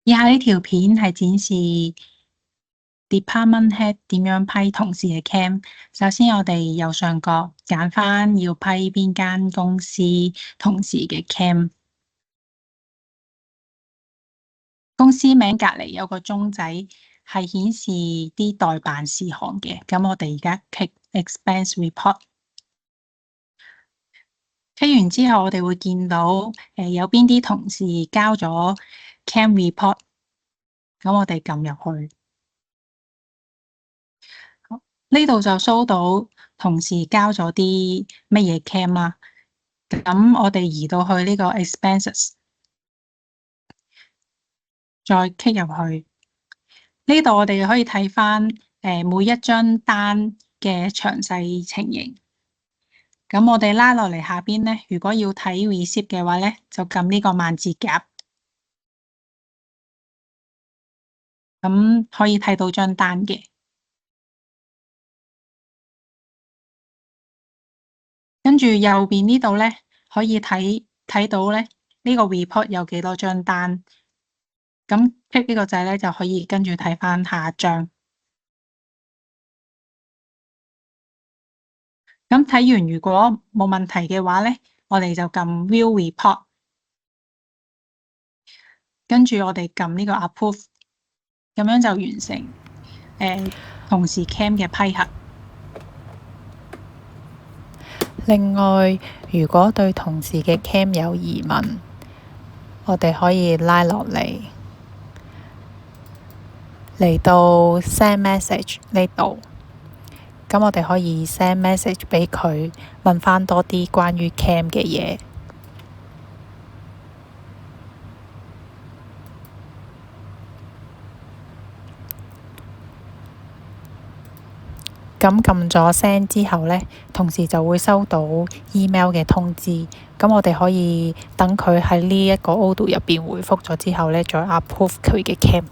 以下呢條片係展示 Department Head 點樣批同事嘅 Cam。首先，我哋右上角揀返要批邊間公司同事嘅 Cam。公司名隔離有個鐘仔，係顯示啲待辦事項嘅。咁我哋而家 click Expense Report。批完之後，我哋會見到有邊啲同事交咗 Cam Report。咁我哋撳入去。呢度就 show 到同事交咗啲乜嘢 cam 啦。咁我哋移到去呢個 expenses， 再 click 入去。呢度我哋可以睇翻每一張單嘅詳細情形。咁我哋拉落嚟下邊咧，如果要睇 receipt 嘅話咧，就撳呢個萬字夾。咁可以睇到張單嘅。跟住右邊呢度咧，可以睇到咧呢個 report 有幾多張單。咁 click 呢個掣咧，就可以跟住睇翻下一張。咁睇完，如果冇問題嘅話咧，我哋就撳 View Report， 跟住我哋撳呢個 Approve， 咁樣就完成同事 Cam 嘅批核。另外，如果對同事嘅 Cam 有疑問，我哋可以拉落嚟到 Send Message 呢度，咁我哋可以 send message 俾佢，問翻多啲關於 Cam 嘅嘢。咁撳咗 send 之後呢，同事就會收到 email 嘅通知。咁我哋可以等佢喺呢一個 Odoo 入邊回覆咗之後呢，再 approve 佢嘅 Cam。